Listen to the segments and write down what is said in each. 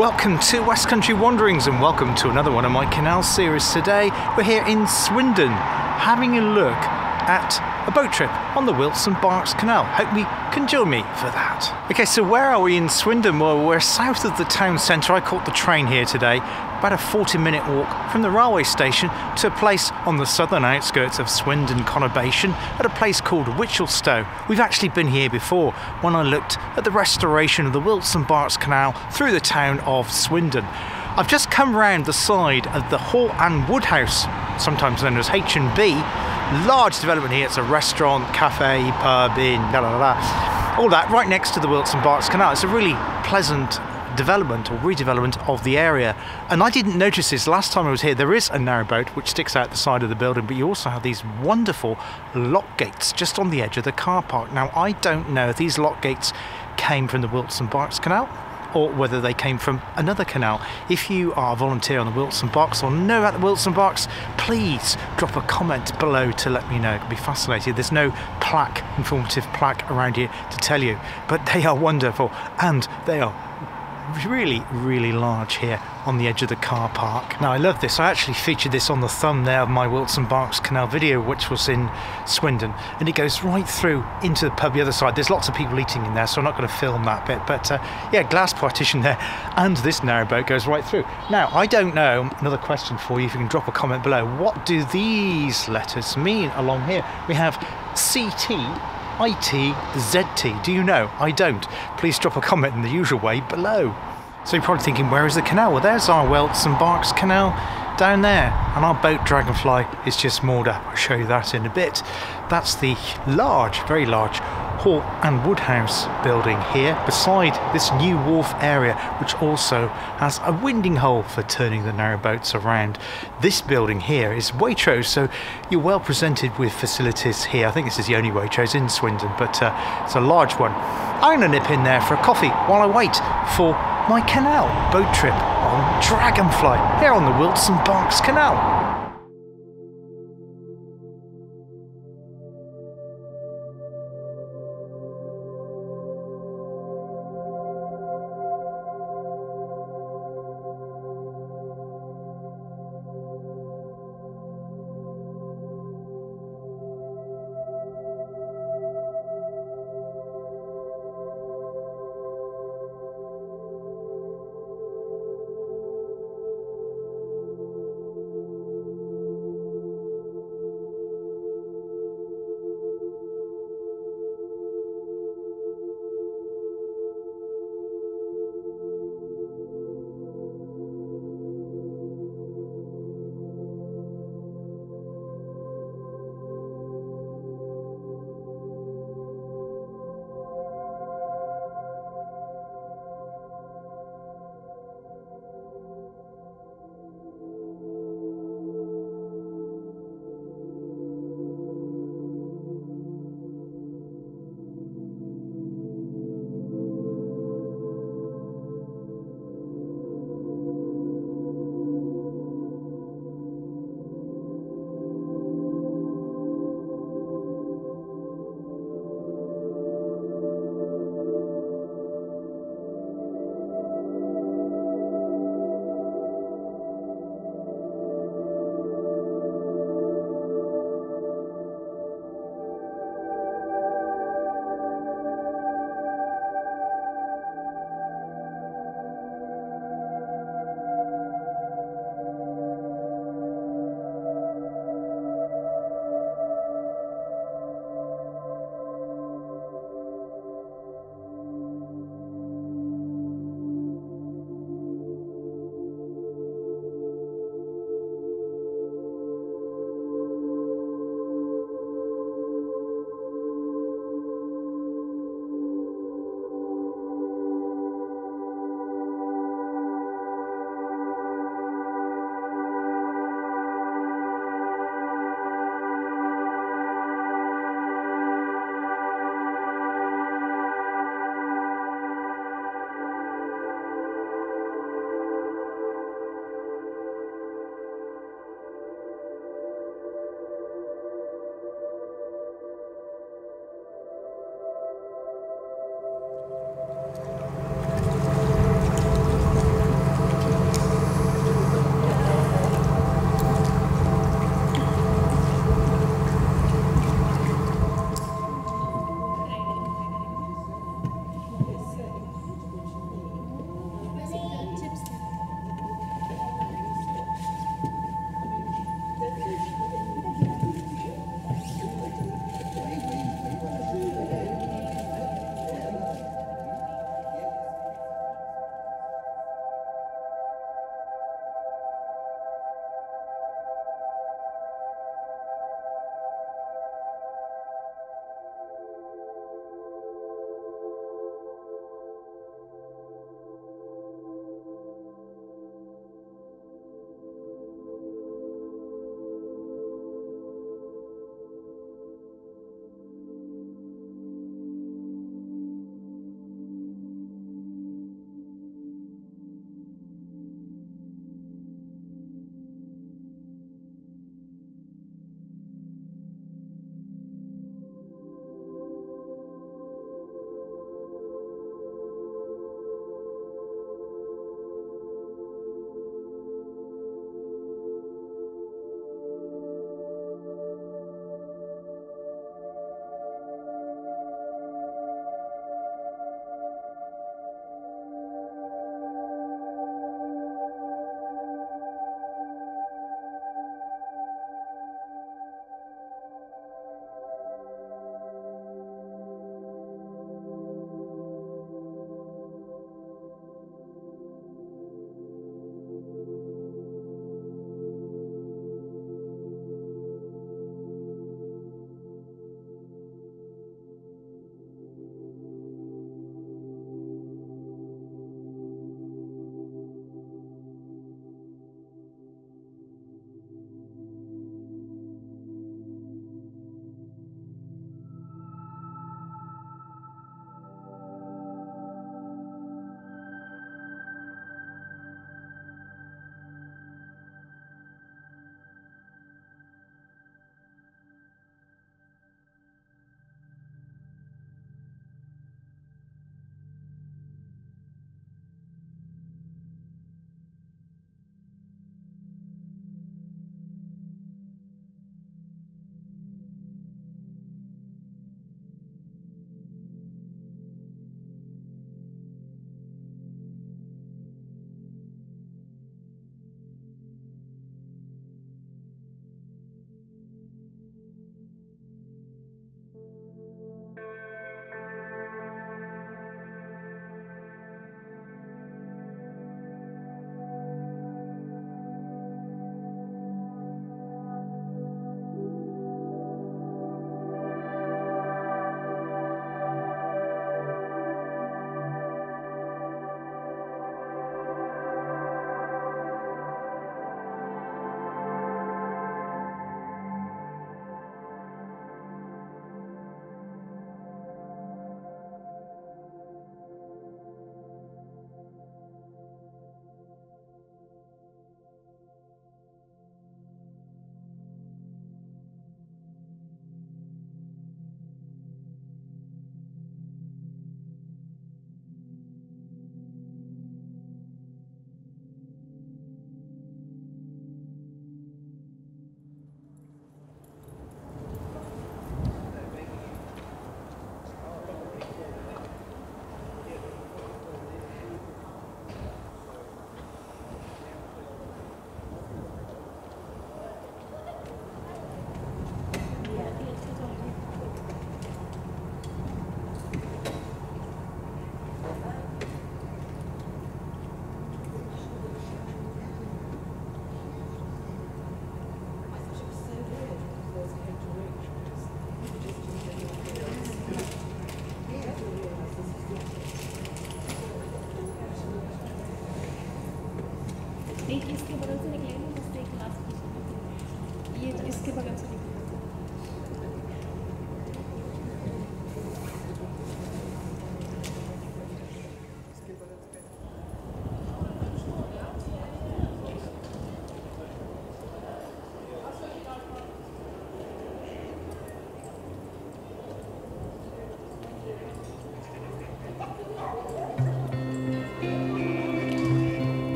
Welcome to West Country Wanderings and welcome to another one of my canal series. Today we're here in Swindon having a look at a boat trip on the Wilts Berks Canal. Hope you can join me for that. Okay, so where are we in Swindon? Well, we're south of the town centre. I caught the train here today, about a 40-minute walk from the railway station to a place on the southern outskirts of Swindon conurbation at a place called Whitchelstow. We've actually been here before when I looked at the restoration of the Wilts Berks Canal through the town of Swindon. I've just come round the side of the Hall and Wood House, sometimes known as H&B. Large development here. It's a restaurant, cafe, pub, inn, all that right next to the Wilts Berks Canal. It's a really pleasant development or redevelopment of the area, and I didn't notice this last time I was here. There is a narrowboat which sticks out the side of the building, but you also have these wonderful lock gates just on the edge of the car park. Now, I don't know if these lock gates came from the Wilts Berks Canal or whether they came from another canal. If you are a volunteer on the Wilts Berks or know about the Wilts Berks, please drop a comment below to let me know. It'd be fascinating. There's no plaque, informative plaque around here to tell you, but they are wonderful and they are really large here on the edge of the car park. Now, I love this. I actually featured this on the thumbnail of my Wilts Berks Canal video, which was in Swindon, and it goes right through into the pub the other side. There's lots of people eating in there, so I'm not going to film that bit, but yeah, glass partition there, and this narrowboat goes right through. Now, I don't know, another question for you, if you can drop a comment below, what do these letters mean along here? We have CT, IT, ZT. Do you know? I don't. Please drop a comment in the usual way below. So you're probably thinking, where is the canal? Well, there's our Wilts Berks Canal down there, and our boat Dragonfly is just moored up. I'll show you that in a bit. That's the large, very large Hall and Wood House building here beside this new wharf area, which also has a winding hole for turning the narrowboats around. This building here is Waitrose, so you're well presented with facilities here. I think this is the only Waitrose in Swindon, but it's a large one. I'm going to nip in there for a coffee while I wait for my canal boat trip on Dragonfly here on the Wilts Berks Canal.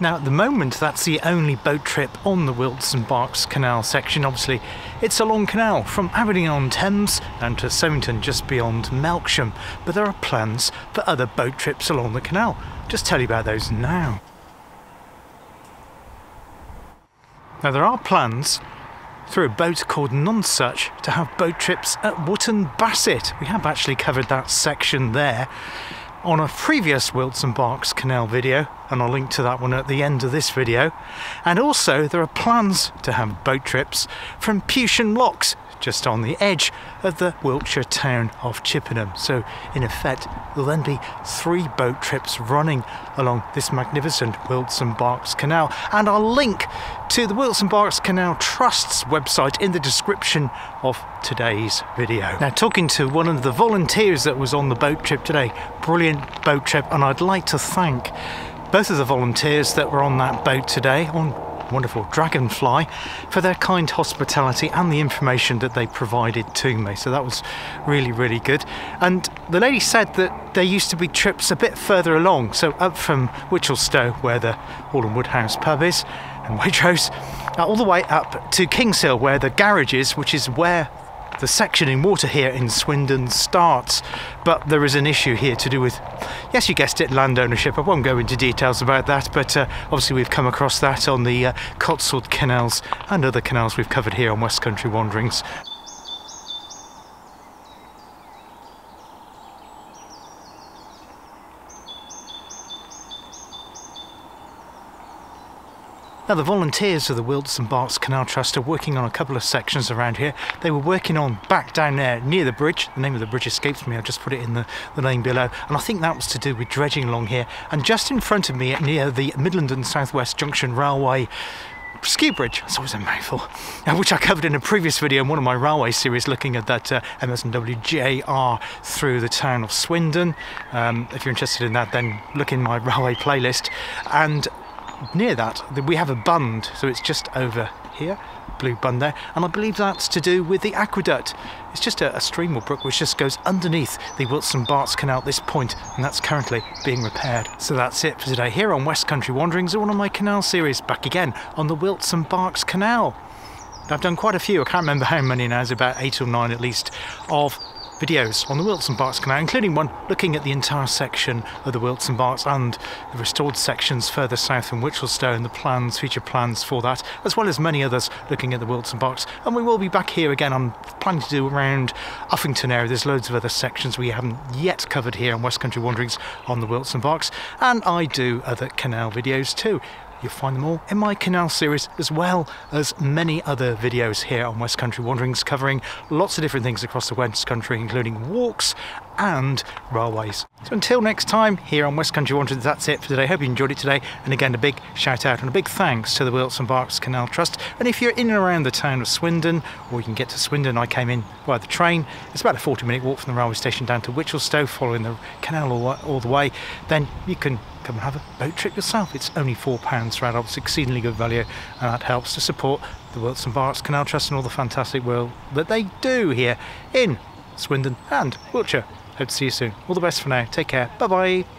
Now at the moment that's the only boat trip on the Wilts Berks Canal section. Obviously it's a long canal from Aberdeen-on-Thames down to Sowington just beyond Melksham, but there are plans for other boat trips along the canal. Just tell you about those now. Now there are plans through a boat called Nonsuch to have boat trips at Wootton Bassett. We have actually covered that section there on a previous Wilts Berks Canal video, and I'll link to that one at the end of this video. And also there are plans to have boat trips from Pewsham Locks, just on the edge of the Wiltshire town of Chippenham. So in effect there'll then be 3 boat trips running along this magnificent Wilts Berks Canal, and I'll link to the Wilts Berks Canal Trust's website in the description of today's video. Now, talking to one of the volunteers that was on the boat trip today, brilliant boat trip, and I'd like to thank both of the volunteers that were on that boat today on wonderful Dragonfly for their kind hospitality and the information that they provided to me. So that was really, really good. And the lady said that there used to be trips a bit further along, so up from Wichelstow, where the Hall and Woodhouse pub is, and Waitrose, all the way up to Kingshill, where the garage is, which is where the section in water here in Swindon starts. But there is an issue here to do with, yes, you guessed it, land ownership. I won't go into details about that, but obviously we've come across that on the Cotswold canals and other canals we've covered here on West Country Wanderings. Now, the volunteers of the Wilts Berks Canal Trust are working on a couple of sections around here. They were working on back down there near the bridge. The name of the bridge escapes me, I'll just put it in the name below. And I think that was to do with dredging along here. And just in front of me, near the Midland and South West Junction Railway ski bridge, it's always a mouthful, which I covered in a previous video in one of my railway series, looking at that MS&W JR through the town of Swindon. If you're interested in that, then look in my railway playlist. And near that we have a bund, so it's just over here, blue bund there, and I believe that's to do with the aqueduct. It's just a stream or brook which just goes underneath the Wilts Berks Canal at this point, and that's currently being repaired. So that's it for today here on West Country Wanderings, one of my canal series, back again on the Wilts Berks Canal. I've done quite a few, I can't remember how many now, it's about 8 or 9 at least, of videos on the Wilts Berks Canal, including one looking at the entire section of the Wilts Berks and the restored sections further south in Wichelstow and the plans, future plans for that, as well as many others looking at the Wilts Berks. And we will be back here again. I'm planning to do around Uffington area. There's loads of other sections we haven't yet covered here on West Country Wanderings on the Wilts Berks, and I do other canal videos too. You'll find them all in my canal series, as well as many other videos here on West Country Wanderings, covering lots of different things across the West Country, including walks and railways. So until next time here on West Country Wanderings, that's it for today. Hope you enjoyed it today, and again a big shout out and a big thanks to the Wilts Berks Canal Trust. And if you're in and around the town of Swindon, or you can get to Swindon, I came in by the train, it's about a 40-minute walk from the railway station down to Wichelstow, following the canal all the way, then you can come and have a boat trip yourself. It's only £4 for adults, exceedingly good value, and that helps to support the Wilts Berks Canal Trust and all the fantastic work that they do here in Swindon and Wiltshire. Hope to see you soon. All the best for now. Take care. Bye bye.